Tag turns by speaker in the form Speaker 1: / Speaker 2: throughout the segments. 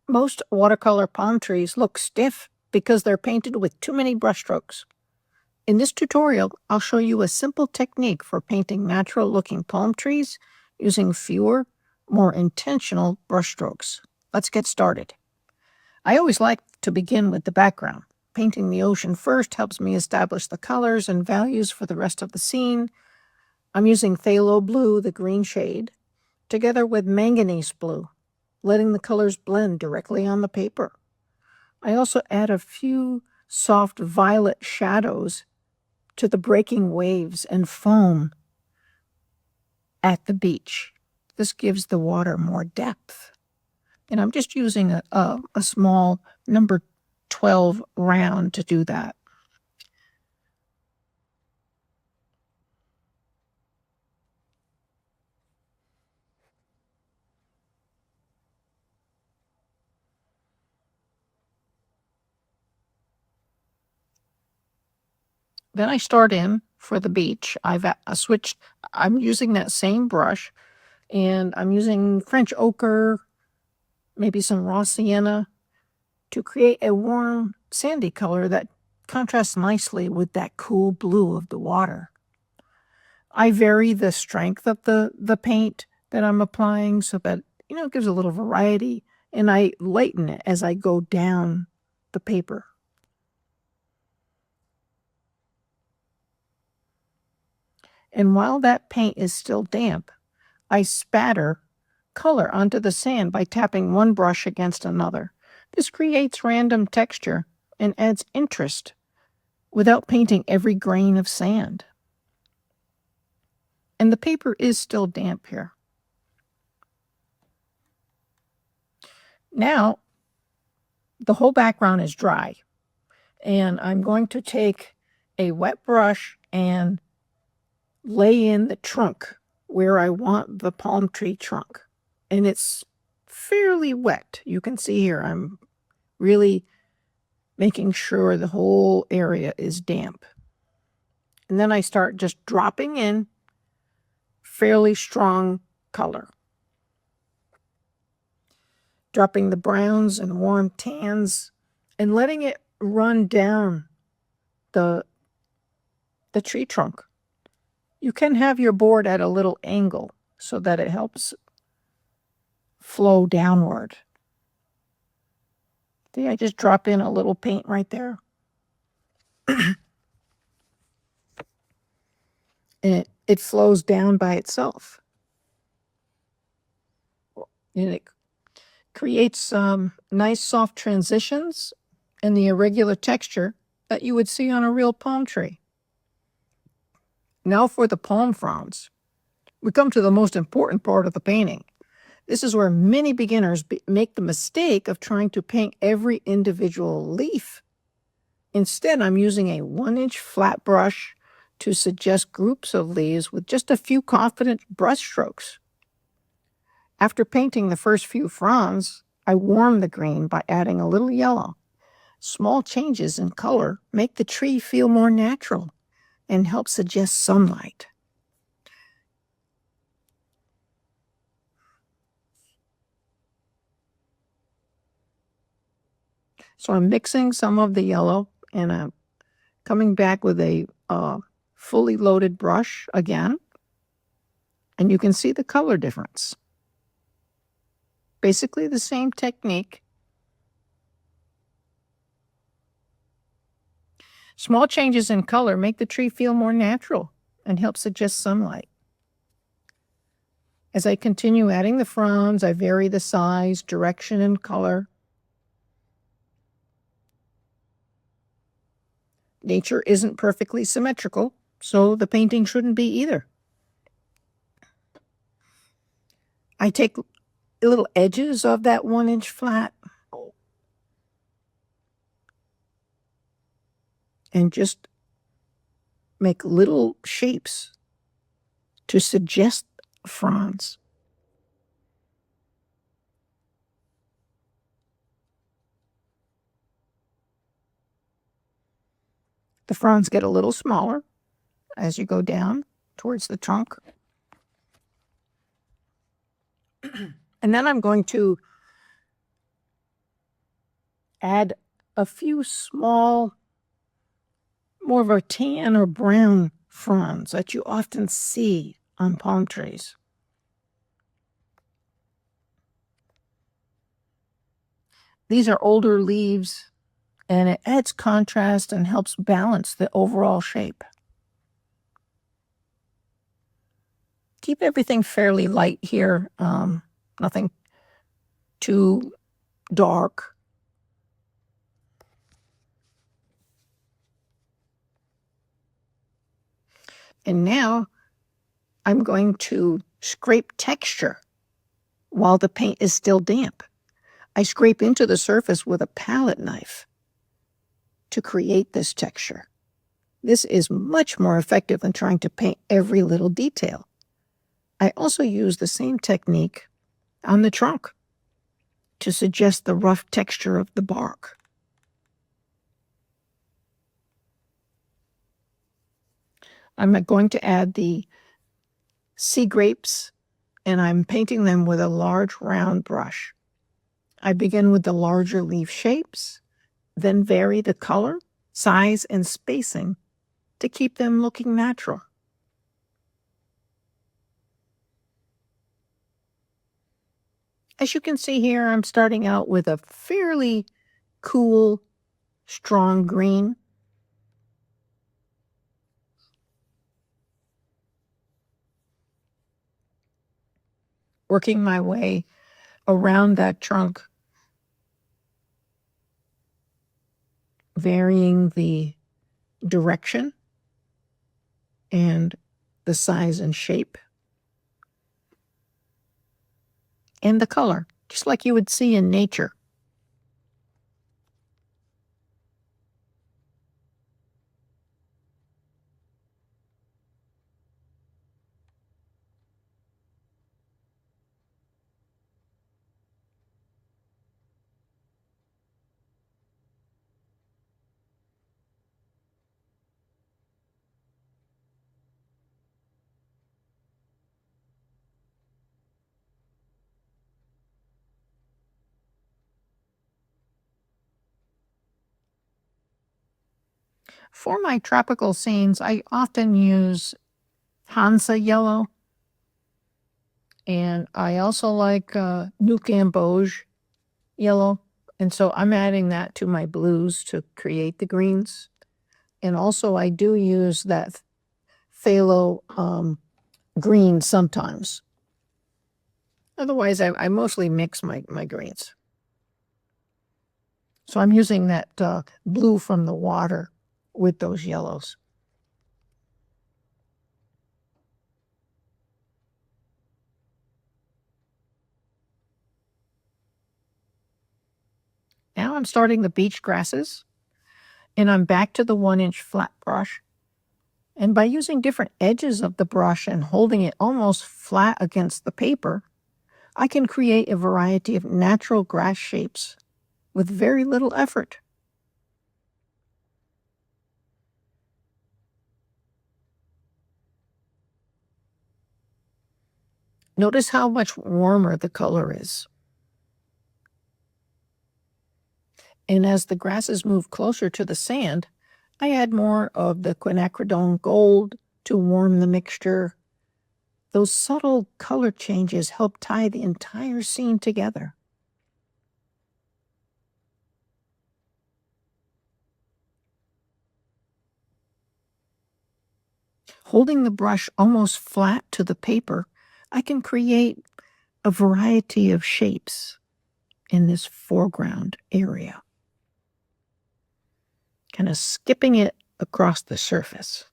Speaker 1: Most watercolor palm trees look stiff because they're painted with too many brushstrokes. In this tutorial, I'll show you a simple technique for painting natural-looking palm trees using fewer, more intentional brushstrokes. Let's get started. I always like to begin with the background. Painting the ocean first helps me establish the colors and values for the rest of the scene. I'm using phthalo blue, the green shade, together with manganese blue, letting the colors blend directly on the paper. I also add a few soft violet shadows to the breaking waves and foam at the beach. This gives the water more depth. And I'm just using a small number 12 round to do that. Then I start in for the beach. I've switched, I'm using that same brush, and I'm using French ochre, maybe some raw sienna, to create a warm, sandy color that contrasts nicely with that cool blue of the water. I vary the strength of the paint that I'm applying so that, it gives a little variety, and I lighten it as I go down the paper. And while that paint is still damp, I spatter color onto the sand by tapping one brush against another. This creates random texture and adds interest without painting every grain of sand. And the paper is still damp here. Now, the whole background is dry, and I'm going to take a wet brush and lay in the trunk where I want the palm tree trunk. And it's fairly wet. You can see here I'm really making sure the whole area is damp. And then I start just dropping in fairly strong color. Dropping the browns and warm tans and letting it run down the tree trunk. You can have your board at a little angle so that it helps flow downward. See, I just drop in a little paint right there. And it flows down by itself. And it creates nice soft transitions and the irregular texture that you would see on a real palm tree. Now for the palm fronds. We come to the most important part of the painting. This is where many beginners make the mistake of trying to paint every individual leaf. Instead, I'm using a 1-inch flat brush to suggest groups of leaves with just a few confident brush strokes. After painting the first few fronds, I warm the green by adding a little yellow. Small changes in color make the tree feel more natural and help suggest sunlight. So I'm mixing some of the yellow, and I'm coming back with a fully loaded brush again, and you can see the color difference. Basically the same technique. Small changes in color make the tree feel more natural and help suggest sunlight. As I continue adding the fronds, I vary the size, direction, and color. Nature isn't perfectly symmetrical, so the painting shouldn't be either. I take little edges of that 1-inch flat and just make little shapes to suggest fronds. The fronds get a little smaller as you go down towards the trunk. And then I'm going to add a few small, more of a tan or brown fronds that you often see on palm trees. These are older leaves, and it adds contrast and helps balance the overall shape. Keep everything fairly light here, nothing too dark. And now I'm going to scrape texture while the paint is still damp. I scrape into the surface with a palette knife to create this texture. This is much more effective than trying to paint every little detail. I also use the same technique on the trunk to suggest the rough texture of the bark. I'm going to add the sea grapes, and I'm painting them with a large round brush. I begin with the larger leaf shapes, then vary the color, size, and spacing to keep them looking natural. As you can see here, I'm starting out with a fairly cool, strong green. Working my way around that trunk, varying the direction and the size and shape and the color, just like you would see in nature. For my tropical scenes, I often use Hansa yellow, and I also like New Gamboge yellow, and so I'm adding that to my blues to create the greens. And also I do use that phthalo green sometimes. Otherwise, I mostly mix my greens. So I'm using that blue from the water with those yellows. Now I'm starting the beach grasses, and I'm back to the 1-inch flat brush. And by using different edges of the brush and holding it almost flat against the paper, I can create a variety of natural grass shapes with very little effort. Notice how much warmer the color is. And as the grasses move closer to the sand, I add more of the quinacridone gold to warm the mixture. Those subtle color changes help tie the entire scene together. Holding the brush almost flat to the paper, I can create a variety of shapes in this foreground area, kind of skipping it across the surface.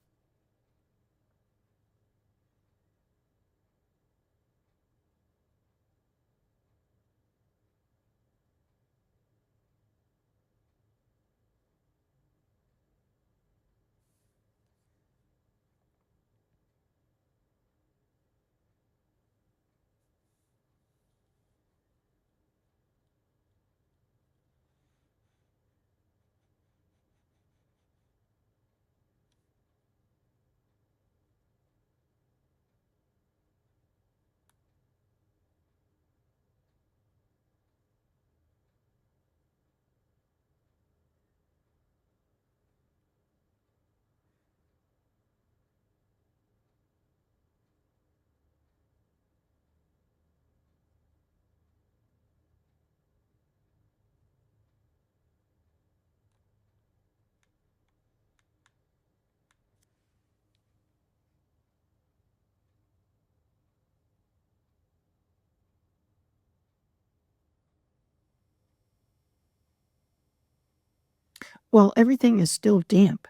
Speaker 1: While everything is still damp,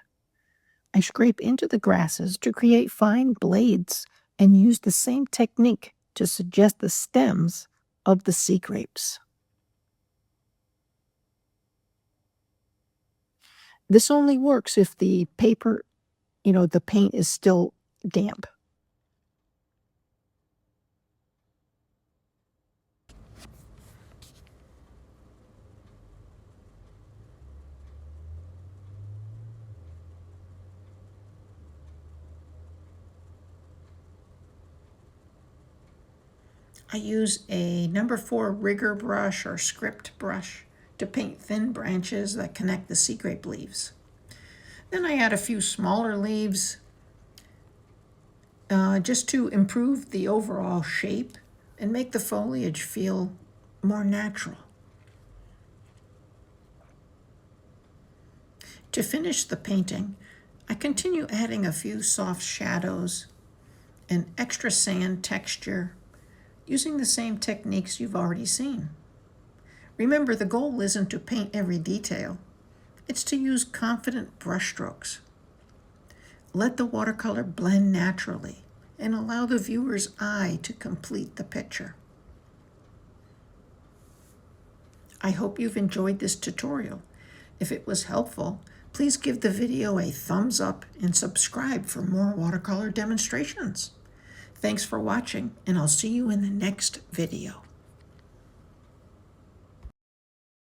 Speaker 1: I scrape into the grasses to create fine blades and use the same technique to suggest the stems of the sea grapes. This only works if the paper, the paint is still damp. I use a number 4 rigger brush or script brush to paint thin branches that connect the sea grape leaves. Then I add a few smaller leaves just to improve the overall shape and make the foliage feel more natural. To finish the painting, I continue adding a few soft shadows and extra sand texture using the same techniques you've already seen. Remember, the goal isn't to paint every detail. It's to use confident brushstrokes. Let the watercolor blend naturally and allow the viewer's eye to complete the picture. I hope you've enjoyed this tutorial. If it was helpful, please give the video a thumbs up and subscribe for more watercolor demonstrations. Thanks for watching, and I'll see you in the next video.